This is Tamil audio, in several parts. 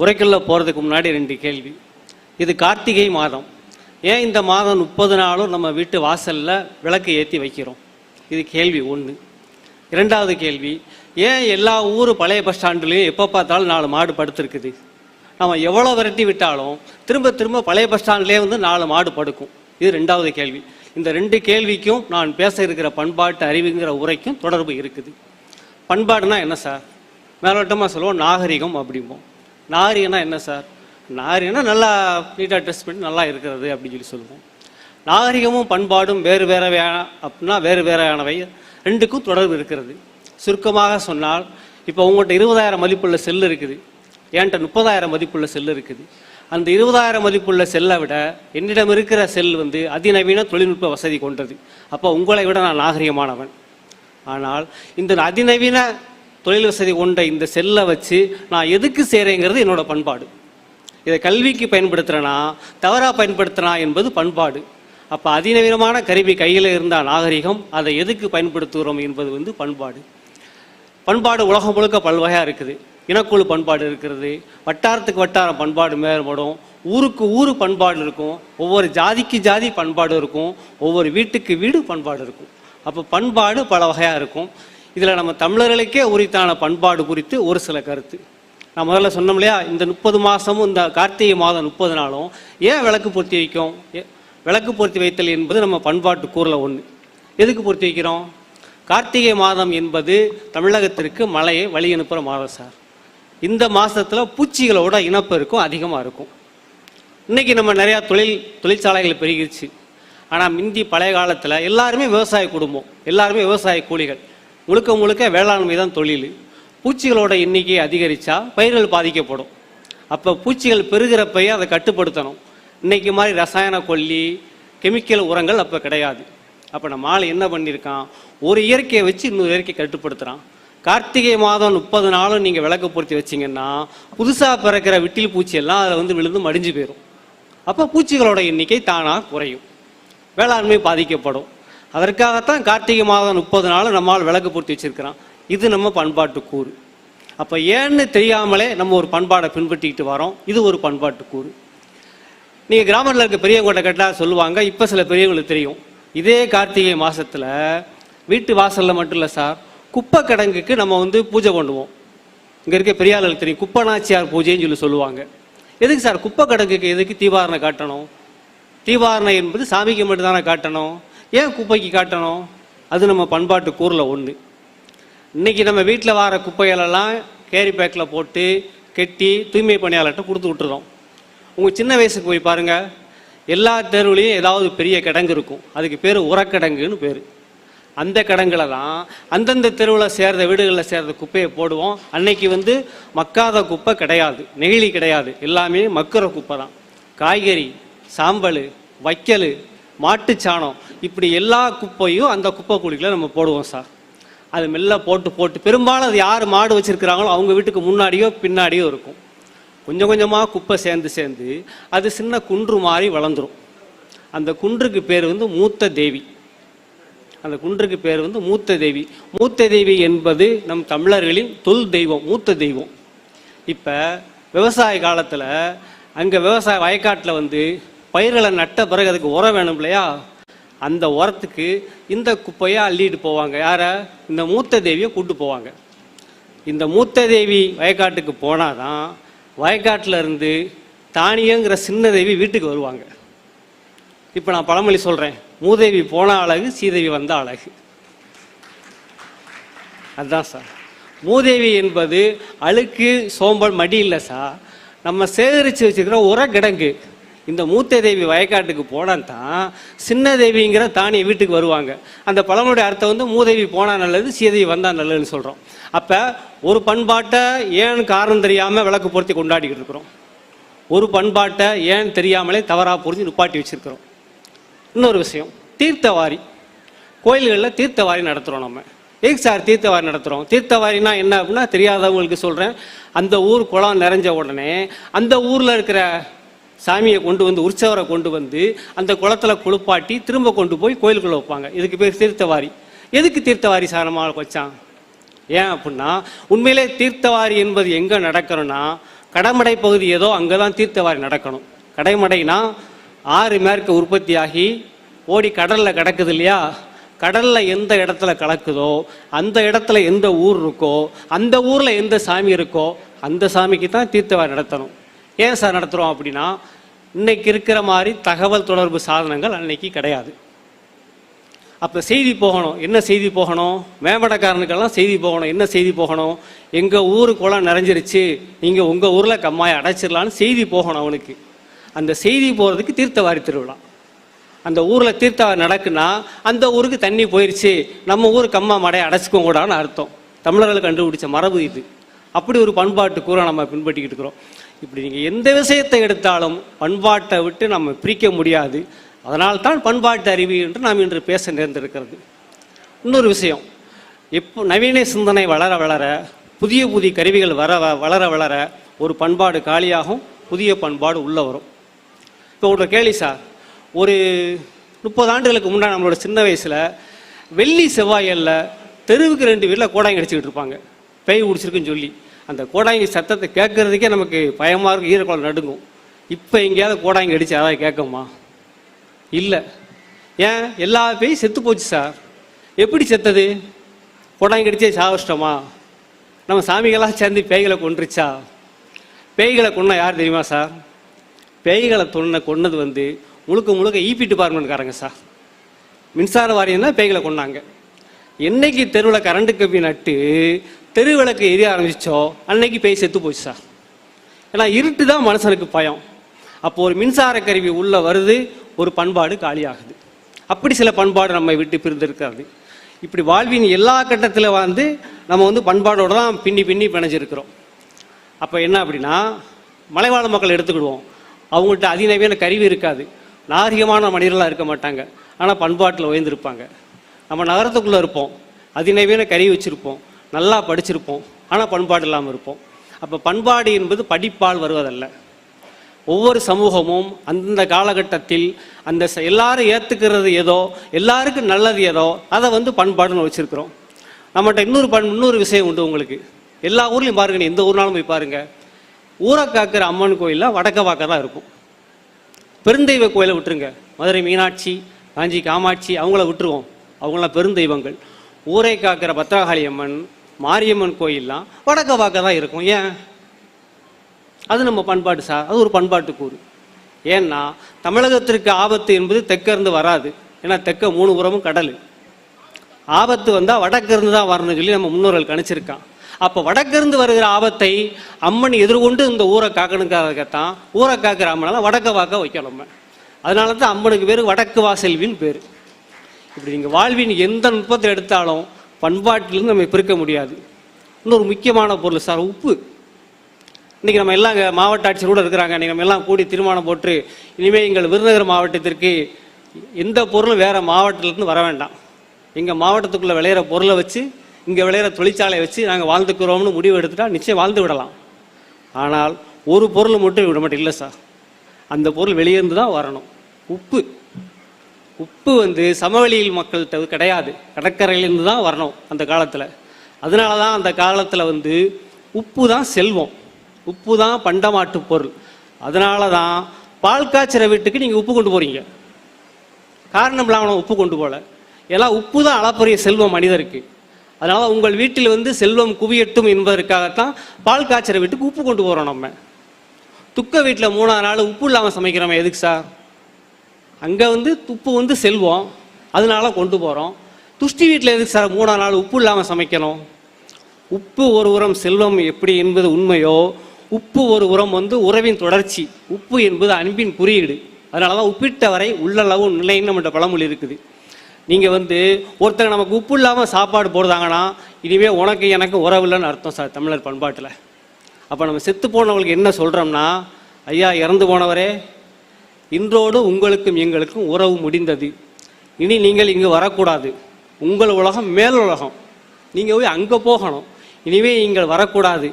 உரைக்குள்ள போகிறதுக்கு முன்னாடி 2 கேள்வி. இது கார்த்திகை மாதம். ஏன் இந்த மாதம் 30 நாளும் நம்ம வீட்டு வாசலில் விளக்கு ஏற்றி வைக்கிறோம்? இது கேள்வி 1. 2வது கேள்வி, ஏன் எல்லா ஊர் பழைய பஸ் ஸ்டாண்டுலேயும் எப்போ பார்த்தாலும் 4 மாடு படுத்துருக்குது? நம்ம எவ்வளோ விரட்டி விட்டாலும் திரும்ப திரும்ப பழைய பஸ் ஸ்டாண்ட்லேயே 4 மாடு படுக்கும். இது 2வது கேள்வி. இந்த 2 கேள்விக்கும் நான் பேச இருக்கிற பண்பாட்டு அறிவுங்கிற உரைக்கும் தொடர்பு இருக்குது. பண்பாடுனா என்ன சார்? மேலோட்டமாக சொல்லுவோம் நாகரிகம் அப்படிம்போம். நாகரிகம்னா என்ன சார்? நாகரிகம்னா நல்லா நீட்டாக ட்ரெஸ் பண்ணி நல்லா இருக்கிறது அப்படின்னு சொல்லுவோம். நாகரிகமும் பண்பாடும் வேறு வேற அப்படின்னா வேறு வேறையானவை, 2க்கும் தொடர்பு இருக்கிறது. சுருக்கமாக சொன்னால், இப்போ உங்கள்கிட்ட 20,000 மதிப்புள்ள செல் இருக்குது, என்கிட்ட 30,000 மதிப்புள்ள செல் இருக்குது. அந்த 20,000 மதிப்புள்ள செல்லை விட என்னிடம் இருக்கிற செல் அதிநவீன தொழில்நுட்ப வசதி கொண்டது. அப்போ உங்களை விட நான் நாகரிகமானவன். ஆனால் இந்த அதிநவீன தொழில் வசதி கொண்ட இந்த செல்லை வச்சு நான் எதுக்கு செய்கிறேங்கிறது என்னோட பண்பாடு. இதை கல்விக்கு பயன்படுத்துகிறேன்னா தவறாக பயன்படுத்தினா என்பது பண்பாடு. அப்போ அதிநவீனமான கருவி கையில் இருந்தால் நாகரிகம், அதை எதுக்கு பயன்படுத்துகிறோம் என்பது பண்பாடு. பண்பாடு உலகம் முழுக்க பல்வகையாக இருக்குது. இனக்குழு பண்பாடு இருக்கிறது, வட்டாரத்துக்கு வட்டாரம் பண்பாடு மேம்படும், ஊருக்கு ஊர் பண்பாடு இருக்கும், ஒவ்வொரு ஜாதிக்கு ஜாதி பண்பாடு இருக்கும், ஒவ்வொரு வீட்டுக்கு வீடு பண்பாடு இருக்கும். அப்போ பண்பாடு பல வகையாக இருக்கும். இதில் நம்ம தமிழர்களுக்கே உரித்தான பண்பாடு குறித்து ஒரு சில கருத்து. நான் முதல்ல சொன்னோம் இல்லையா, இந்த 30 மாதமும் இந்த கார்த்திகை மாதம் 30 நாளும் ஏன் விளக்கு பொருத்தி வைக்கும்? விளக்கு பொருத்தி வைத்தல் என்பது நம்ம பண்பாட்டு கூறில் ஒன்று. எதுக்கு பொருத்தி வைக்கிறோம்? கார்த்திகை மாதம் என்பது தமிழகத்திற்கு மழையை வழி அனுப்புகிற மாதம் சார். இந்த மாதத்தில் பூச்சிகளோட இனப்பெருக்கம் அதிகமாக இருக்கும். இன்றைக்கி நம்ம நிறையா தொழிற்சாலைகள் பெருகிருச்சு. ஆனால் முந்தி பழைய காலத்தில் எல்லாருமே விவசாய குடும்பம், எல்லாருமே விவசாய கூலிகள், முழுக்க முழுக்க வேளாண்மை தான் தொழில். பூச்சிகளோட எண்ணிக்கை அதிகரித்தா பயிர்கள் பாதிக்கப்படும். அப்போ பூச்சிகள் பெருகிறப்பையே அதை கட்டுப்படுத்தணும். இன்றைக்கி மாதிரி ரசாயன கொல்லி கெமிக்கல் உரங்கள் அப்போ கிடையாது. அப்போ நம்ம ஆள் என்ன பண்ணியிருக்கான், ஒரு இயற்கையை வச்சு இன்னொரு இயற்கையை கட்டுப்படுத்துகிறான். கார்த்திகை மாதம் 30 நாளும் நீங்கள் விளக்கு பொருத்தி வச்சிங்கன்னா புதுசாக பிறக்கிற விட்டில் பூச்சியெல்லாம் அதில் விழுந்து மடிஞ்சு போயிடும். அப்போ பூச்சிகளோட எண்ணிக்கை தானாக குறையும், வேளாண்மை பாதிக்கப்படும். அதற்காகத்தான் கார்த்திகை மாதம் 30 நாளும் நம்மால் விளக்கு பொருத்தி வச்சிருக்கிறான். இது நம்ம பண்பாட்டு கூறு. அப்போ ஏன்னு தெரியாமலே நம்ம ஒரு பண்பாடை பின்பற்றிக்கிட்டு வரோம். இது ஒரு பண்பாட்டு கூறு. நீங்கள் கிராமத்தில் இருக்க பெரியவங்கள்ட்ட கேட்டால் சொல்லுவாங்க, இப்போ சில பெரியவங்களுக்கு தெரியும். இதே கார்த்திகை மாதத்தில் வீட்டு வாசலில் மட்டும் இல்லை சார், குப்பை கிடங்குக்கு நம்ம பூஜை பண்ணுவோம். இங்கே இருக்க பெரியாளுக்கு தெரியும், குப்பநாச்சியார் பூஜைன்னு சொல்லுவாங்க. எதுக்கு சார் குப்பை கிடங்குக்கு எதுக்கு தீபாரணை காட்டணும்? தீபாரணை என்பது சாமிக்கு மட்டும்தானே காட்டணும், ஏன் குப்பைக்கு காட்டணும்? அது நம்ம பண்பாட்டு கூறில் ஒன்று. இன்றைக்கி நம்ம வீட்டில் வர குப்பைகளெல்லாம் கேரி பேக்கில் போட்டு கெட்டி தூய்மை பணியாளர்கிட்ட கொடுத்து விட்டுறோம். உங்கள் சின்ன வயசுக்கு போய் பாருங்கள், எல்லா தெருவுலையும் ஏதாவது பெரிய கிடங்கு இருக்கும். அதுக்கு பேர் உரக்கிடங்குன்னு பேர். அந்த கிடங்குல தான் அந்தந்த தெருவில் சேர்ந்த வீடுகளில் சேர்ந்த குப்பையை போடுவோம். அன்னைக்கு மக்காத குப்பை கிடையாது, நெகிழி கிடையாது, எல்லாமே மக்குற குப்பை தான். காய்கறி, சாம்பல், வைக்கல், மாட்டுச்சாணம், இப்படி எல்லா குப்பையும் அந்த குப்பை குழிகளை நம்ம போடுவோம் சார். அது மெல்ல போட்டு பெரும்பாலும் அது யார் மாடு வச்சுருக்கிறாங்களோ அவங்க வீட்டுக்கு முன்னாடியோ பின்னாடியோ இருக்கும். கொஞ்சம் கொஞ்சமாக குப்பை சேர்ந்து அது சின்ன குன்று மாதிரி வளர்ந்துடும். அந்த குன்றுக்கு பேர் மூத்த தேவி. அந்த குன்றுக்கு பேர் மூத்த தேவி. மூத்த தேவி என்பது நம் தமிழர்களின் தொல் தெய்வம், மூத்த தெய்வம். இப்போ விவசாய காலத்தில் அங்கே விவசாய வயக்காட்டில் பயிர்களை நட்ட பிறகு அதுக்கு உரம் வேணும் இல்லையா, அந்த உரத்துக்கு இந்த குப்பையை அள்ளிட்டு போவாங்க. யாரை? இந்த மூத்த தேவியை கூப்பிட்டு போவாங்க. இந்த மூத்த தேவி வயக்காட்டுக்கு போனால் தான் வயக்காட்டில் இருந்து தானியங்கிற சின்ன தேவி வீட்டுக்கு வருவாங்க. இப்போ நான் பழமொழி சொல்கிறேன், மூதேவி போன அழகு, சீதேவி வந்த அழகு. அதுதான் சார். மூதேவி என்பது அழுக்கு சோம்பல் மடி இல்லை சார், நம்ம சேகரித்து வச்சுக்கிற உரக்கிடங்கு. இந்த மூத்த தேவி வயக்காட்டுக்கு போனால் தான் சின்ன தேவிங்கிற தானிய வீட்டுக்கு வருவாங்க. அந்த பழமொழிய அர்த்தம் மூதேவி போனால் நல்லது, சீதேவி வந்தால் நல்லதுன்னு சொல்கிறோம். அப்போ ஒரு பண்பாட்டை ஏன் காரணம் தெரியாமல் விளக்கு பொருத்தி கொண்டாடிக்கிட்டு இருக்கிறோம், ஒரு பண்பாட்டை ஏன் தெரியாமலே தவறாக பொருத்தி நிப்பாட்டி வச்சுருக்கிறோம். இன்னொரு விஷயம், தீர்த்தவாரி. கோயில்களில் தீர்த்தவாரி நடத்துகிறோம். நம்ம எதுக்கு சார் தீர்த்தவாரி நடத்துகிறோம்? தீர்த்தவாரினா என்ன அப்படின்னா தெரியாதவங்களுக்கு சொல்கிறேன். அந்த ஊர் குளம் நிறைஞ்ச உடனே அந்த ஊரில் இருக்கிற சாமியை உற்சவரை கொண்டு அந்த குளத்தில் குளிப்பாட்டி திரும்ப கொண்டு போய் கோயிலுக்குள்ளே வைப்பாங்க. இதுக்கு பேர் தீர்த்தவாரி. எதுக்கு தீர்த்தவாரி சார் நம்ம வச்சான்? ஏன் அப்படின்னா உண்மையிலே தீர்த்தவாரி என்பது எங்கே நடக்கிறோன்னா கடமடை பகுதி ஏதோ அங்கே தான் தீர்த்தவாரி நடக்கணும். கடைமடைனா ஆறு மேற்கு உற்பத்தியாகி ஓடி கடலில் கிடக்குது இல்லையா, கடலில் எந்த இடத்துல கலக்குதோ அந்த இடத்துல எந்த ஊர் இருக்கோ அந்த ஊரில் எந்த சாமி இருக்கோ அந்த சாமிக்கு தான் தீர்த்தவாரி நடத்தணும். ஏன் சார் நடத்துகிறோம் அப்படின்னா, இன்னைக்கு இருக்கிற மாதிரி தகவல் தொடர்பு சாதனங்கள் அன்னைக்கு கிடையாது. அப்போ செய்தி போகணும். என்ன செய்தி போகணும்? மேம்படக்காரனுக்கெல்லாம் செய்தி போகணும். என்ன செய்தி போகணும்? எங்கள் ஊரு குளம் நிறைஞ்சிருச்சு, நீங்கள் உங்கள் ஊரில் கம்மாயை அடைச்சிடலான்னு செய்தி போகணும் அவனுக்கு. அந்த செய்தி போகிறதுக்கு தீர்த்தவாரி திருவிழா. அந்த ஊரில் தீர்த்தவாரி நடக்குன்னா அந்த ஊருக்கு தண்ணி போயிடுச்சு, நம்ம ஊர் கம்மா மடையை அடைச்சிக்க கூடாதுன்னு அர்த்தம். தமிழர்கள் கண்டுபிடிச்ச மரபு இது. அப்படி ஒரு பண்பாட்டு கூற நம்ம பின்பற்றிக்கிட்டு இருக்கிறோம். இப்படி நீங்கள் எந்த விஷயத்தை எடுத்தாலும் பண்பாட்டை விட்டு நம்ம பிரிக்க முடியாது. அதனால்தான் பண்பாட்டு அறிவு என்று நாம் இன்று பேச நேர்ந்திருக்கிறது. இன்னொரு விஷயம், எப்போ நவீன சிந்தனை வளர வளர, புதிய புதிய கருவிகள் வளர வளர ஒரு பண்பாடு காலியாகும், புதிய பண்பாடு உள்ளே வரும். இப்போ ஒரு கேள்வி சார், ஒரு 30 ஆண்டுகளுக்கு முன்னாடி நம்மளோட சின்ன வயசில் வெள்ளி செவ்வாயில் தெருவுக்கு 2 வீட்டில் கோடாங்கி அடிச்சுக்கிட்டு இருப்பாங்க, பேய் பிடிச்சிருக்குன்னு சொல்லி. அந்த கோடாங்கி சத்தத்தை கேட்கறதுக்கே நமக்கு பயமாக இருக்கும், ஈரக்குளம் நடுங்கும். இப்போ எங்கேயாவது கோடாங்கி அடித்து அதாவது கேட்குமா? இல்லை. ஏன்? எல்லா பேயும் செத்து போச்சு சார். எப்படி செத்தது? கோடாங்கி அடித்தே சாவஷ்டமா? நம்ம சாமிகளாக சேர்ந்து பேய்களை கொன்றுச்சா? பேய்களை கொன்ன யார் தெரியுமா சார்? பேய்களை கொன்னது வந்து முழுக்க முழுக்க ஈபி டிபார்ட்மெண்ட்காரங்க சார். மின்சார வாரியம் தான் பேய்களை கொண்டாங்க. என்னைக்கு தெருவில் கரண்ட் கம்பி நட்டு தெரு விளக்கு எரிய ஆரம்பிச்சோ அன்னைக்கு பேய் செத்து போச்சு சார். ஏன்னா இருட்டு தான் மனுஷனுக்கு பயம். அப்போ ஒரு மின்சார கருவி உள்ள வருது, ஒரு பண்பாடு காலியாகுது. அப்படி சில பண்பாடு நம்மை விட்டு பிரிந்திருக்கிறது. இப்படி வாழ்வின் எல்லா கட்டத்தில் வந்து நம்ம பண்பாடோடு தான் பின்னி பிணைஞ்சிருக்கிறோம். அப்போ என்ன அப்படின்னா, மலைவாழ் மக்கள் எடுத்துக்கிடுவோம். அவங்கள்ட்ட அதிநவீன கருவி இருக்காது, நாகரிகமான மனிதர்களாக இருக்க மாட்டாங்க, ஆனால் பண்பாட்டில் உயர்ந்திருப்பாங்க. நம்ம நகரத்துக்குள்ளே இருப்போம், அதிநவீன கருவி வச்சுருப்போம், நல்லா படிச்சிருப்போம், ஆனால் பண்பாடு இல்லாமல் இருப்போம். அப்போ பண்பாடு என்பது படிப்பால் வருவதல்ல. ஒவ்வொரு சமூகமும் அந்தந்த காலகட்டத்தில் அந்த எல்லாரும் ஏற்றுக்கிறது ஏதோ, எல்லாருக்கும் நல்லது ஏதோ, அதை பண்பாடுன்னு வச்சுருக்கிறோம். நம்மகிட்ட இன்னொரு விஷயம் உண்டு உங்களுக்கு. எல்லா ஊர்லேயும் பாருங்க, எந்த ஊர்னாலும் போய் பாருங்கள், ஊரை காக்கிற அம்மன் கோயிலில் வடக்க பார்க்க தான் இருக்கும். பெருந்தெய்வ கோயிலை விட்டுருங்க, மதுரை மீனாட்சி, காஞ்சி காமாட்சி அவங்கள விட்டுருவோம், அவங்களாம் பெருந்தெய்வங்கள். ஊரை காக்கிற பத்ரகாளி அம்மன், மாரியம்மன் கோயிலெலாம் வடக்க பார்க்க தான் இருக்கும். ஏன்? அது நம்ம பண்பாடு சார், அது ஒரு பண்பாட்டு கூறு. ஏன்னா தமிழகத்திற்கு ஆபத்து என்பது தெற்கிருந்து வராது. ஏன்னா தெற்க 3 புறமும் கடல். ஆபத்து வந்தால் வடக்கிருந்து தான் வரணும்னு சொல்லி நம்ம முன்னோர்கள் கணிச்சிருக்கான். அப்போ வடக்கிருந்து வருகிற ஆபத்தை அம்மன் எதிர்கொண்டு இந்த ஊரை காக்கணுக்காகத்தான் ஊரை காக்கிற அம்மனால் வடக்க வாக்க வைக்கணும் நம்ம. அதனால தான் அம்மனுக்கு பேர் வடக்கு வாசெல்வின்னு பேர். இப்படி நீங்கள் வாழ்வின் எந்த நுட்பத்தை எடுத்தாலும் பண்பாட்டிலிருந்து நம்ம பிரிக்க முடியாது. இன்னொரு முக்கியமான பொருள் சார், உப்பு. இன்றைக்கி நம்ம எல்லாம் மாவட்ட ஆட்சியர் கூட இருக்கிறாங்க. இன்றைக்கி நம்ம எல்லாம் கூடி தீர்மானம் போட்டு இனிமேல் எங்கள் விருதுநகர் மாவட்டத்திற்கு எந்த பொருளும் வேறு மாவட்டத்திலேருந்து வர வேண்டாம், எங்கள் மாவட்டத்துக்குள்ளே விளையிற பொருளை வச்சு, இங்கே விளையிற தொழிற்சாலையை வச்சு நாங்கள் வாழ்ந்துக்கிறோம்னு முடிவு எடுத்துட்டால் நிச்சயம் வாழ்ந்து விடலாம். ஆனால் ஒரு பொருள் மட்டும் விட மாட்டேன் இல்லை சார், அந்த பொருள் வெளியேருந்து தான் வரணும். உப்பு. உப்பு சமவெளியில் மக்கள்கிட்ட கிடையாது, கடற்கரையிலேருந்து தான் வரணும் அந்த காலத்தில். அதனால தான் அந்த காலத்தில் உப்பு தான் செல்வம், உப்பு தான் பண்டமாட்டு பொருள். அதனால தான் பால் காய்ச்சிற வீட்டுக்கு நீங்கள் உப்பு கொண்டு போகிறீங்க. காரணம் இல்லாமல் உப்பு கொண்டு போகல, எல்லாம் உப்பு தான் அளப்பரிய செல்வம் மனிதருக்கு. அதனால உங்கள் வீட்டில் செல்வம் குவியட்டும் என்பதற்காகத்தான் பால் காய்ச்சிற வீட்டுக்கு உப்பு கொண்டு போகிறோம். நம்ம துக்க வீட்டில் 3ஆவது நாள் உப்பு இல்லாமல் சமைக்கிறோம். எதுக்கு சார்? அங்கே உப்பு செல்வம், அதனால கொண்டு போகிறோம். துஷ்டி வீட்டில் எதுக்கு சார் 3ஆவது நாள் உப்பு இல்லாமல் சமைக்கணும்? உப்பு ஒரு உரம் செல்வம் எப்படி என்பது உண்மையோ, உப்பு ஒரு உரம் உறவின் தொடர்ச்சி. உப்பு என்பது அன்பின் குறியீடு. அதனால தான் உப்பிட்டவரை உள்ளளவு நிலைன்னு நம்மகிட்ட பழமொழி இருக்குது. நீங்கள் ஒருத்தர் நமக்கு உப்பு இல்லாமல் சாப்பாடு போடுறாங்கன்னா இனிமேல் உனக்கு எனக்கு உறவு இல்லைன்னு அர்த்தம் சார் தமிழர் பண்பாட்டில். அப்போ நம்ம செத்து போனவங்களுக்கு என்ன சொல்கிறோம்னா, ஐயா இறந்து போனவரே, இன்றோடு உங்களுக்கும் எங்களுக்கும் உறவு முடிந்தது, இனி நீங்கள் இங்கு வரக்கூடாது, உங்கள் உலகம் மேல் உலகம், நீங்கள் போய் அங்கே போகணும், இனிமே நீங்கள் வரக்கூடாது.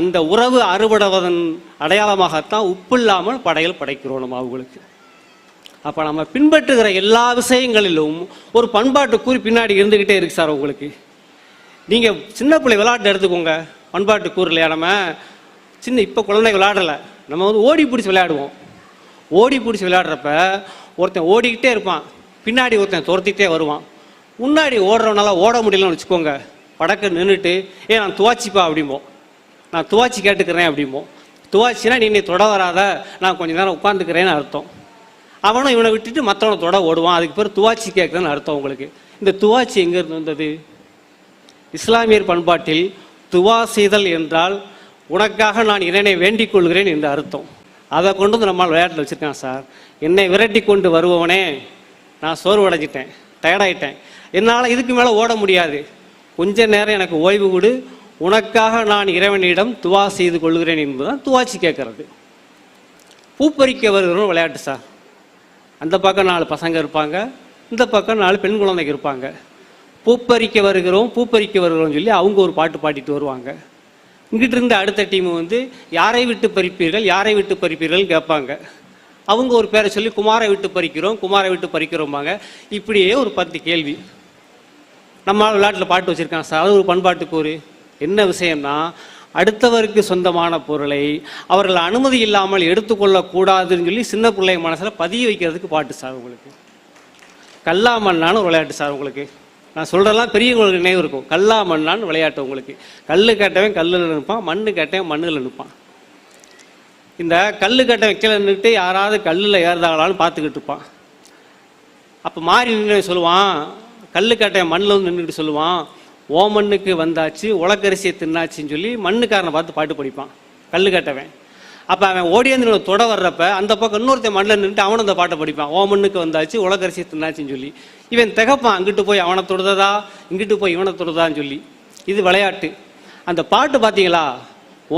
அந்த உறவு அறுபடுவதன் அடையாளமாகத்தான் உப்பு இல்லாமல் படையல் படைக்கிறோம் நம்ம அவங்களுக்கு. அப்போ நம்ம பின்பற்றுகிற எல்லா விஷயங்களிலும் ஒரு பண்பாட்டு கூறி பின்னாடி இருந்துக்கிட்டே இருக்கு சார் உங்களுக்கு. நீங்கள் சின்ன பிள்ளை விளையாட்டு எடுத்துக்கோங்க, பண்பாட்டு கூறு இல்லையா? நம்ம இப்போ குழந்தைங்க விளையாடலை, நம்ம வந்து ஓடி பிடிச்சி விளையாடுவோம். ஓடி பிடிச்சி விளையாடுறப்ப ஒருத்தன் ஓடிக்கிட்டே இருப்பான், பின்னாடி ஒருத்தன் துரத்திக்கிட்டே வருவான். முன்னாடி ஓடுறவனால ஓட முடியலன்னு வச்சுக்கோங்க, படக்க நின்றுட்டு நான் துவாச்சிப்பா அப்படிம்போம், நான் துவாச்சி கேட்டுக்கிறேன் அப்படிம்போம். துவாச்சின்னா நீ தொட வராத, நான் கொஞ்சம் நேரம் உட்காந்துக்கிறேன்னு அர்த்தம். அவனும் இவனை விட்டுட்டு மற்றவனை தொட ஓடுவான், அதுக்கு பேர் துவாச்சி கேட்குறதுன்னு அர்த்தம். உங்களுக்கு இந்த துவாச்சி எங்கேருந்து வந்தது? இஸ்லாமியர் பண்பாட்டில் துவா செய்தல் என்றால் உனக்காக நான் இறைவனை வேண்டிக் கொள்கிறேன் என்று அர்த்தம். அதை கொண்டு வந்து நம்மால் விளையாட்டில் வச்சுருக்கான் சார். என்னை விரட்டி கொண்டு வருபவனே, நான் சோர்வடைஞ்சிட்டேன், டயர்டாயிட்டேன், என்னால் இதுக்கு மேலே ஓட முடியாது, கொஞ்ச நேரம் எனக்கு ஓய்வு கொடு, உனக்காக நான் இறைவனிடம் துவா செய்து கொள்கிறேன் என்பதுதான் துவாச்சி கேட்கறது. பூப்பறிக்க வருகிறோம் விளையாட்டு சார். அந்த பக்கம் 4 பசங்க இருப்பாங்க, இந்த பக்கம் 4 பெண் குழந்தைங்க இருப்பாங்க. பூப்பறிக்க வருகிறோம் பூப்பறிக்க வருகிறோம்னு சொல்லி அவங்க ஒரு பாட்டு பாடிட்டு வருவாங்க. இங்கிட்ட இருந்து அடுத்த டீம் வந்து யாரை விட்டு பறிப்பீர்கள் யாரை விட்டு பறிப்பீர்கள் கேட்பாங்க. அவங்க ஒரு பேரை சொல்லி குமாரை விட்டு பறிக்கிறோம் குமாரை விட்டு பறிக்கிறோம்பாங்க. இப்படியே ஒரு 10 கேள்வி. நம்ம விளையாட்டில் பாட்டு வச்சுருக்காங்க சார். அது ஒரு பண்பாட்டுக்கு ஒரு என்ன விஷயம்னா, அடுத்தவருக்கு சொந்தமான பொருளை அவர்கள் அனுமதி இல்லாமல் எடுத்துக்கொள்ளக்கூடாதுன்னு சொல்லி சின்ன பிள்ளை மனசில் பதிய வைக்கிறதுக்கு பாட்டு சார். உங்களுக்கு கல்லா மண்ணான்னு ஒரு விளையாட்டு சார். உங்களுக்கு நான் சொல்கிறதெல்லாம் பெரியவங்களுக்கு நினைவு இருக்கும். கல்லா மண்ணான்னு விளையாட்டு. உங்களுக்கு கல் கேட்டவன் கல்லில் நிற்பான், மண் கேட்டவன் மண்ணில் நிற்பான். இந்த கல் கட்டவன் கீழே நின்றுட்டு யாராவது கல்லில் ஏறுதாங்களான்னு பார்த்துக்கிட்டு இருப்பான். அப்போ மாறி நின்று சொல்லுவான், கல் கட்டவன் மண்ணில் வந்து நின்றுட்டு சொல்லுவான், ஓ மண்ணுக்கு வந்தாச்சு உலக்கரிசியை தின்னாச்சின்னு சொல்லி மண்ணுக்காரனை பார்த்து பாட்டு படிப்பான் கல் கட்டவன். அப்போ அவன் ஓடியாந்து தொட வர்றப்ப அந்த பக்கம் இன்னொருத்தன் மண்ணில் நின்றுட்டு அவனும் அந்த பாட்டை படிப்பான், ஓ மண்ணுக்கு வந்தாச்சு உலக்கரிசியை தின்னாச்சின்னு சொல்லி. இவன் திகப்பான், அங்கிட்டு போய் அவனை தொடுததா இங்கிட்டு போய் இவனை தொடுதான்னு சொல்லி. இது விளையாட்டு. அந்த பாட்டு பார்த்தீங்களா,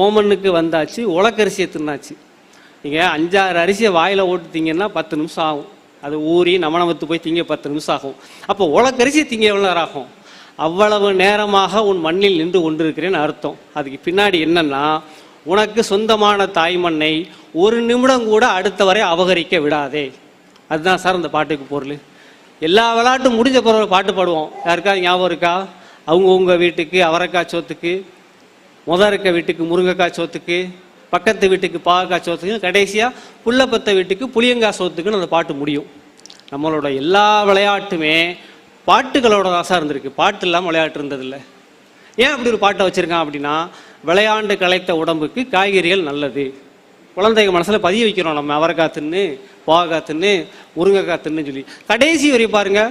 ஓமண்ணுக்கு வந்தாச்சு உலக்கரிசியை தின்னாச்சு. நீங்கள் 5-6 அரிசியை வாயில் ஓட்டு திங்கன்னா 10 நிமிஷம் ஆகும். அது ஊறி நமனவத்து போய் திங்க 10 நிமிஷம் ஆகும். அப்போ உலக்கரிசியை திங்க எவ்வளோ நேரம் ஆகும்? அவ்வளவு நேரமாக உன் மண்ணில் நின்று கொண்டிருக்கிறேன்னு அர்த்தம். அதுக்கு பின்னாடி என்னன்னா, உனக்கு சொந்தமான தாய்மண்ணை ஒரு நிமிடம் கூட அடுத்தவரை அபகரிக்க விடாதே. அதுதான் சார் அந்த பாட்டுக்கு பொருள். எல்லா விளையாட்டும் முடிஞ்ச பிறகு பாட்டு பாடுவோம். யாருக்காவது ஞாபகம் இருக்கா? அவங்கவுங்க வீட்டுக்கு அவரைக்காய் சோத்துக்கு, இருக்க வீட்டுக்கு முருங்கைக்காய் சோத்துக்கு, பக்கத்து வீட்டுக்கு பாகக்காய் சோத்துக்கு, கடைசியாக புள்ளப்பத்த வீட்டுக்கு புளியங்காய் சோத்துக்குன்னு அந்த பாட்டு முடியும். நம்மளோட எல்லா விளையாட்டுமே பாட்டுகளோட தான் இருந்திருக்கு. பாட்டு இல்லாமல் விளையாட்டு இருந்ததில்லை. ஏன் அப்படி ஒரு பாட்டை வச்சுருக்கான் அப்படின்னா, விளையாண்டு களைத்த உடம்புக்கு காய்கறிகள் நல்லது. குழந்தைங்க மனசில் பதிய வைக்கிறோம். நம்ம அவரைக்காய் தின்னு, பாகக்காய் தின்னு, முருங்கைக்காய் தின்னு சொல்லி. கடைசி வரை பாருங்க,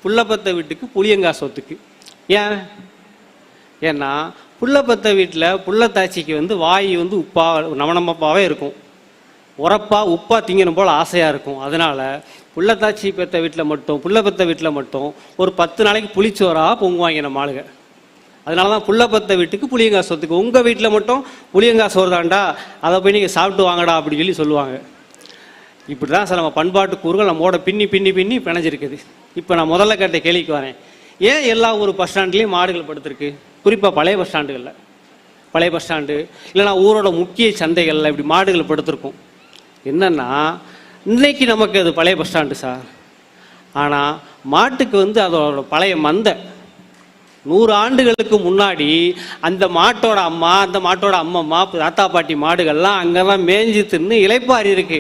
புள்ளப்பத்த வீட்டுக்கு புளியங்காய் சோத்துக்கு. ஏன்னா புள்ளப்பத்த வீட்டில் புள்ளத்தாச்சிக்கு வந்து வாய் வந்து உப்பா நமனமப்பாவே இருக்கும், உரப்பா உப்பா திங்கணும் போல் ஆசையாக இருக்கும். அதனால் புள்ளத்தாச்சி பெற்ற வீட்டில் மட்டும் புள்ளப்பத்த வீட்டில் மட்டும் ஒரு 10 நாளைக்கு புளிச்சோராக பொங்குவாங்க நம்ம ஆளுங்க. அதனால தான் புள்ளப்பத்த வீட்டுக்கு புளியங்காய் சோத்துக்கு. உங்கள் வீட்டில் மட்டும் புளியங்காய் சோறு தாண்டா, அதை போய் நீங்கள் சாப்பிட்டு வாங்கடா அப்படின்னு சொல்லி சொல்லுவாங்க. இப்படி தான் சார் நம்ம பண்பாட்டு கூறுகள் நம்மோட பின்னி பின்னி பின்னி பிணைஞ்சிருக்குது. இப்போ நான் முதல்ல கேட்ட கேள்விக்கு வரேன். ஏன் எல்லா ஊர் பஸ் ஸ்டாண்ட்லேயும் மாடுகள் படுத்திருக்கு? குறிப்பாக பழைய பஸ் ஸ்டாண்டுகளில், பழைய பஸ் ஸ்டாண்டு இல்லைனா ஊரோட முக்கிய சந்தைகளில் இப்படி மாடுகள் படுத்திருக்கும். என்னென்னா, இன்னைக்கு நமக்கு அது பழைய பஸ் ஸ்டாண்டு சார். ஆனால் மாட்டுக்கு வந்து அதோட பழைய மந்தை 100 ஆண்டுகளுக்கு முன்னாடி அந்த மாட்டோட அம்மா, அந்த மாட்டோட அம்மம்மா, தாத்தா பாட்டி மாடுகள்லாம் அங்கெல்லாம் மேய்ஞ்சி தின்னு இளைப்பாரி இருக்கு.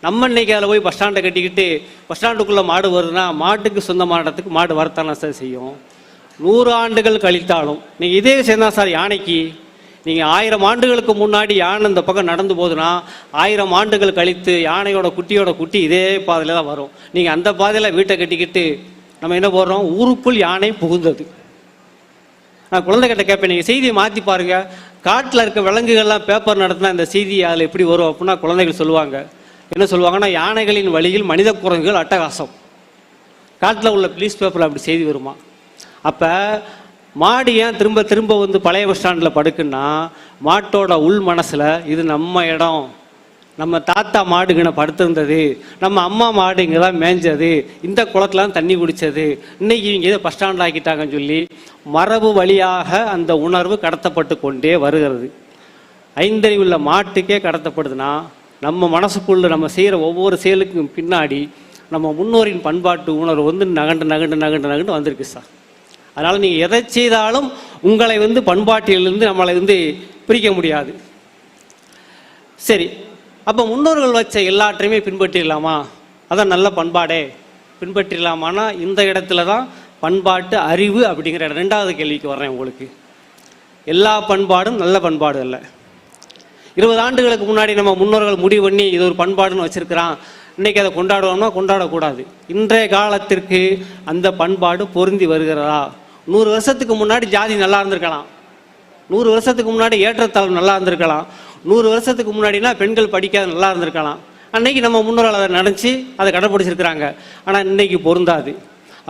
நம்ம இன்னைக்கு அதில் போய் பஸ் ஸ்டாண்டை கட்டிக்கிட்டு பஸ் ஸ்டாண்டுக்குள்ளே மாடு வருதுன்னா மாட்டுக்கு சொந்தமான இடத்துக்கு மாடு வரத்தானே சார் செய்யும். 100 ஆண்டுகள் கழித்தாலும் நீங்கள் இதே விஷயம் தான் சார் யானைக்கு. நீங்கள் 1000 ஆண்டுகளுக்கு முன்னாடி யானை இந்த பக்கம் நடந்து போகுதுன்னா 1000 ஆண்டுகள் கழித்து யானையோட குட்டியோட குட்டி இதே பாதையில் தான் வரும். நீங்கள் அந்த பாதையில் வீட்டை கட்டிக்கிட்டு நம்ம என்ன போடுறோம், ஊருக்குள் யானை புகுந்தது. நான் குழந்தைகிட்ட கேட்பேன், நீங்கள் செய்தியை மாற்றி பாருங்கள், காட்டில் இருக்க விலங்குகள்லாம் பேப்பர் நடத்தினா இந்த செய்தி அதில் எப்படி வரும் அப்படின்னா குழந்தைகள் சொல்லுவாங்க. என்ன சொல்லுவாங்கன்னா, யானைகளின் வழியில் மனித குரங்குகள் அட்டகாசம். காட்டில் உள்ள ப்ளீஸ் பேப்பரில் அப்படி செய்தி வருமா? அப்போ மாடு ஏன் திரும்ப திரும்ப வந்து பழைய பஸ் ஸ்டாண்டில் படுக்குன்னா, மாட்டோட உள் மனசில் இது நம்ம இடம், நம்ம தாத்தா மாடுங்கனை படுத்திருந்தது, நம்ம அம்மா மாடு இங்கே தான் மேய்ஞ்சது, இந்த குளத்துலாம் தண்ணி குடித்தது, இன்றைக்கி இங்கே இதை பஸ் ஸ்டாண்ட் ஆக்கிட்டாங்கன்னு சொல்லி மரபு வழியாக அந்த உணர்வு கடத்தப்பட்டு கொண்டே வருகிறது. ஐந்தறிவுள்ள மாட்டுக்கே கடத்தப்படுதுன்னா நம்ம மனசுக்குள்ளே நம்ம செய்கிற ஒவ்வொரு செயலுக்கும் பின்னாடி நம்ம முன்னோரின் பண்பாட்டு உணர்வு வந்து நகண்டு நகண்டு நகண்டு நகண்டு வந்திருக்கு சார். அதனால் நீங்கள் எதை செய்தாலும் உங்களை வந்து பண்பாட்டிலிருந்து நம்மளை வந்து பிரிக்க முடியாது. சரி, அப்போ முன்னோர்கள் வச்ச எல்லாற்றையுமே பின்பற்றிடலாமா? அதான் நல்ல பண்பாடே, பின்பற்றிடலாமான்னா இந்த இடத்துல தான் பண்பாட்டு அறிவு அப்படிங்கிற ரெண்டாவது கேள்விக்கு வர்றேன். உங்களுக்கு எல்லா பண்பாடும் நல்ல பண்பாடு அல்ல. 20 ஆண்டுகளுக்கு முன்னாடி நம்ம முன்னோர்கள் முடிவு பண்ணி இது ஒரு பண்பாடுன்னு வச்சிருக்கிறான், இன்னைக்கு அதை கொண்டாடுவோம்னா கொண்டாடக்கூடாது. இன்றைய காலத்திற்கு அந்த பண்பாடு பொருந்தி வருகிறதா? 100 வருஷத்துக்கு முன்னாடி ஜாதி நல்லா இருந்திருக்கலாம், 100 வருஷத்துக்கு முன்னாடி ஏற்றத்தாழ்வு நல்லா இருந்திருக்கலாம், 100 வருஷத்துக்கு முன்னாடினா பெண்கள் படிக்காத நல்லா இருந்திருக்கலாம். அன்னைக்கு நம்ம முன்னோர்கள் அதை நினச்சி அதை கடைப்பிடிச்சிருக்கிறாங்க. ஆனால் இன்னைக்கு பொருந்தாது.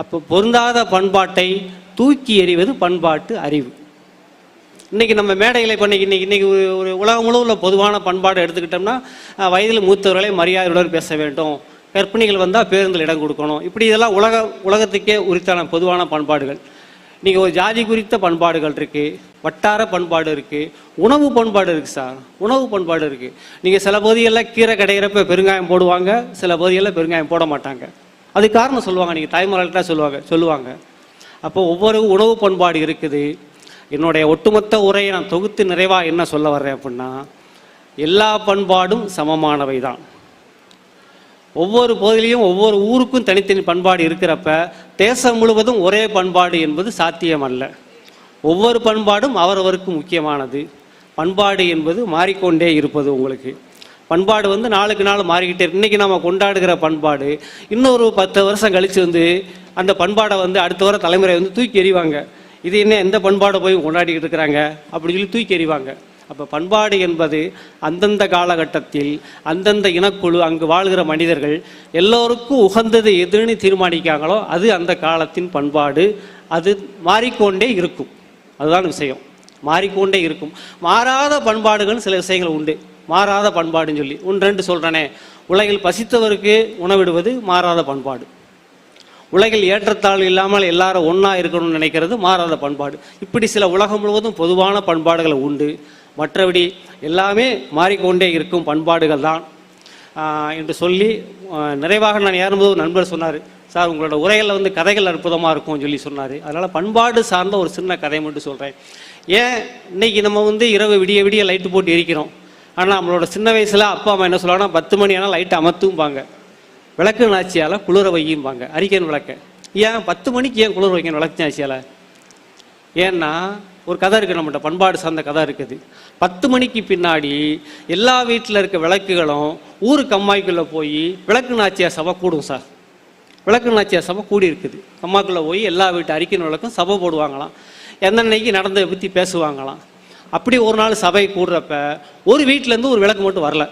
அப்போ பொருந்தாத பண்பாட்டை தூக்கி எறிவது பண்பாட்டு அறிவு. இன்றைக்கி நம்ம மேடையில் இப்போ இன்னைக்கு ஒரு உலகம் முழுவதும் பொதுவான பண்பாடு எடுத்துக்கிட்டோம்னா, வயதில் மூத்தவர்களை மரியாதையுடன் பேச வேண்டும், கர்ப்பிணிகள் வந்தால் பேருந்தில் இடம் கொடுக்கணும், இப்படி இதெல்லாம் உலகத்துக்கே உரித்தான பொதுவான பண்பாடுகள். நீங்கள் ஒரு ஜாதி குறித்த பண்பாடுகள் இருக்குது, வட்டார பண்பாடு இருக்குது, உணவு பண்பாடு இருக்குது சார். உணவு பண்பாடு இருக்குது. நீங்கள் சில பகுதிகளில் கீரை கடையிறப்ப பெருங்காயம் போடுவாங்க, சில பகுதிகளில் பெருங்காயம் போட மாட்டாங்க. அது காரணம் சொல்லுவாங்க, நீங்கள் தாய்மார்கள்ட்ட சொல்லுவாங்க. அப்போ ஒவ்வொரு உணவு பண்பாடு இருக்குது. என்னுடைய ஒட்டுமொத்த உரையை நான் தொகுத்து நிறைவாக என்ன சொல்ல வர்றேன் அப்படின்னா, எல்லா பண்பாடும் சமமானவை தான். ஒவ்வொரு பகுதியிலையும் ஒவ்வொரு ஊருக்கும் தனித்தனி பண்பாடு இருக்கிறப்ப தேசம் முழுவதும் ஒரே பண்பாடு என்பது சாத்தியம் அல்ல. ஒவ்வொரு பண்பாடும் அவரவருக்கு முக்கியமானது. பண்பாடு என்பது மாறிக்கொண்டே இருப்பது. உங்களுக்கு பண்பாடு நாளுக்கு நாள் மாறிக்கிட்டே. இன்றைக்கி நம்ம கொண்டாடுகிற பண்பாடு இன்னொரு 10 வருஷம் கழித்து அந்த பண்பாடை அடுத்த வர தலைமுறை தூக்கி எறிவாங்க. இது என்ன எந்த பண்பாடை போய் கொண்டாடிக்கிட்டு இருக்கிறாங்க அப்படின்னு சொல்லி தூக்கி எறிவாங்க. அப்போ பண்பாடு என்பது அந்தந்த காலகட்டத்தில் அந்தந்த இனக்குழு அங்கு வாழ்கிற மனிதர்கள் எல்லோருக்கும் உகந்தது எதுன்னு தீர்மானிக்காங்களோ அது அந்த காலத்தின் பண்பாடு. அது மாறிக்கொண்டே இருக்கும். அதுதான் விஷயம், மாறிக்கொண்டே இருக்கும். மாறாத பண்பாடுகள் சில விஷயங்கள் உண்டு. மாறாத பண்பாடுன்னு சொல்லி 1-2 சொல்கிறேனே. உலகில் பசித்தவருக்கு உணவிடுவது மாறாத பண்பாடு. உலகில் ஏற்றத்தாழ்வு இல்லாமல் எல்லாரும் ஒன்றா இருக்கணும்னு நினைக்கிறது மாறாத பண்பாடு. இப்படி சில உலகம் முழுவதும் பொதுவான பண்பாடுகள் உண்டு. மற்றபடி எல்லாமே மாறிக்கொண்டே இருக்கும் பண்பாடுகள் தான் என்று சொல்லி நிறைவாக நான் ஏறும்போது நண்பர் சொன்னார், சார் உங்களோட உரைகளில் கதைகள் அற்புதமாக இருக்கும்னு சொல்லி சொன்னார். அதனால் பண்பாடு சார்ந்த ஒரு சின்ன கதை மட்டும் சொல்கிறேன். ஏன் இன்னைக்கு நம்ம இரவு விடிய விடிய லைட்டு போட்டு எரிக்கிறோம். ஆனால் நம்மளோட சின்ன வயசில் அப்பா அம்மா என்ன சொல்லுவாங்கன்னா 10 மணி ஆனால் லைட்டு அமர்த்தும்பாங்க, விளக்கு நாச்சியால் குளிர வையும்பாங்க, அரிக்கன் விளக்க. ஏன் 10 மணிக்கு ஏன் குளிர வைக்கணும் விளக்கு நாச்சியால்? ஏன்னா ஒரு கதை இருக்குது, நம்மகிட்ட பண்பாடு சார்ந்த கதை இருக்குது. 10 மணிக்கு பின்னாடி எல்லா வீட்டில் இருக்க விளக்குகளும் ஊரு கம்மாய்க்குள்ளே போய் விளக்கு நாச்சியார் சபை கூடும் சார். விளக்கு நாச்சியார் சபை கூடி இருக்குது. கம்மாக்குள்ளே போய் எல்லா வீட்டு அரிக்கன் விளக்கும் சபை போடுவாங்களாம். என்னன்னைக்கு நடந்ததை பற்றி பேசுவாங்களாம். அப்படி ஒரு நாள் சபை கூடுறப்ப ஒரு வீட்டிலேருந்து ஒரு விளக்கு மட்டும் வரல.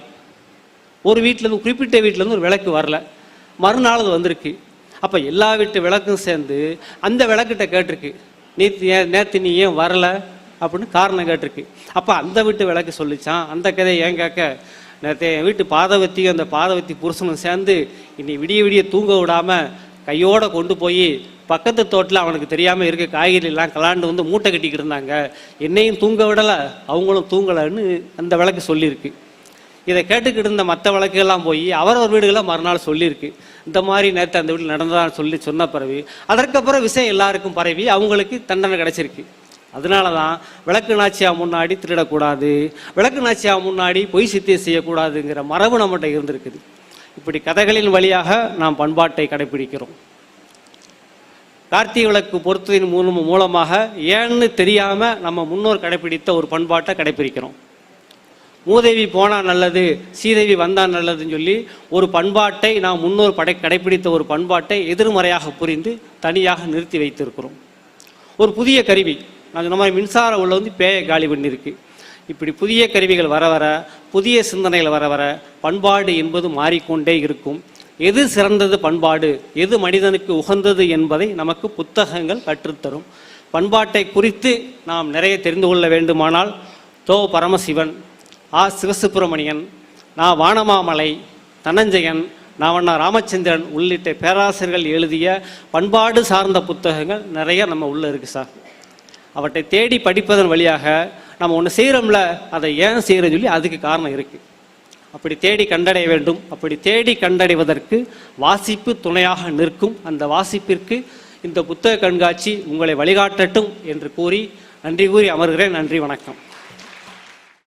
ஒரு வீட்டிலேருந்து குறிப்பிட்ட வீட்டிலேருந்து ஒரு விளக்கு வரல. மறுநாள் அது வந்திருக்கு. அப்போ எல்லா வீட்டு விளக்கும் சேர்ந்து அந்த விளக்கிட்ட கேட்டிருக்கு, நேற்று நீ ஏன் வரல அப்படின்னு காரணம் கேட்டிருக்கு. அப்போ அந்த வீட்டு விளக்கு சொல்லிச்சான், அந்த கதையை ஏன் கேட்க, நேற்று என் வீட்டு பாதவத்தியும் அந்த பாதவத்தி புருஷனும் சேர்ந்து இன்னி விடிய விடிய தூங்க விடாமல் கையோடு கொண்டு போய் பக்கத்து தோட்டில் அவனுக்கு தெரியாமல் இருக்க காய்கறிலாம் கலாண்டு மூட்டை கட்டிக்கிட்டு இருந்தாங்க, என்னையும் தூங்க விடலை அவங்களும் தூங்கலைன்னு அந்த விளக்கு சொல்லியிருக்கு. இதை கேட்டுக்கிட்டு இருந்த மற்ற விளக்குகள்லாம் போய் அவரவர் வீடுகளாக மறுநாள் சொல்லியிருக்கு, இந்த மாதிரி நேற்று அந்த வீட்டில் நடந்ததான்னு சொன்ன பிறகு அதற்கப்புறம் விஷயம் எல்லாருக்கும் பரவி அவங்களுக்கு தண்டனை கிடைச்சிருக்கு. அதனால தான் விளக்கு நாச்சியா முன்னாடி திருடக்கூடாது, விளக்கு நாச்சியா முன்னாடி பொய் சித்தியம் செய்யக்கூடாதுங்கிற மரபு நம்மகிட்ட இருந்திருக்குது. இப்படி கதைகளின் வழியாக நாம் பண்பாட்டை கடைபிடிக்கிறோம். கார்த்திகை விளக்கு பொறுத்ததின் மூலமாக ஏன்னு தெரியாமல் நம்ம முன்னோர் கடைபிடித்த ஒரு பண்பாட்டை கடைபிடிக்கிறோம். மூதேவி போனால் நல்லது, சீதேவி வந்தால் நல்லதுன்னு சொல்லி ஒரு பண்பாட்டை நாம் முன்னோர் கடைபிடித்த ஒரு பண்பாட்டை எதிர்மறையாக புரிந்து தனியாக நிறுத்தி வைத்திருக்கிறோம். ஒரு புதிய கருவி, நான் சொன்ன மாதிரி மின்சார உள்ள பேயை காலி பண்ணியிருக்கு. இப்படி புதிய கருவிகள் வர வர, புதிய சிந்தனைகள் வர வர பண்பாடு என்பது மாறிக்கொண்டே இருக்கும். எது சிறந்தது பண்பாடு, எது மனிதனுக்கு உகந்தது என்பதை நமக்கு புத்தகங்கள் கற்றுத்தரும். பண்பாட்டை குறித்து நாம் நிறைய தெரிந்து கொள்ள வேண்டுமானால் தோ பரமசிவன், சிவசுப்பிரமணியன், வானமாமலை, தனஞ்சயன், ராமச்சந்திரன் உள்ளிட்ட பேராசிரியர்கள் எழுதிய பண்பாடு சார்ந்த புத்தகங்கள் நிறைய நம்ம உள்ளே இருக்குது சார். அவற்றை தேடி படிப்பதன் வழியாக நம்ம ஒன்று செய்கிறோம்ல, அதை ஏன் செய்கிறோன்னு சொல்லி அதுக்கு காரணம் இருக்குது. அப்படி தேடி கண்டடைய வேண்டும். அப்படி தேடி கண்டடைவதற்கு வாசிப்பு துணையாக நிற்கும். அந்த வாசிப்பிற்கு இந்த புத்தக கண்காட்சி உங்களை வழிகாட்டட்டும் என்று கூறி நன்றி கூறி அமர்கிறேன். நன்றி, வணக்கம்.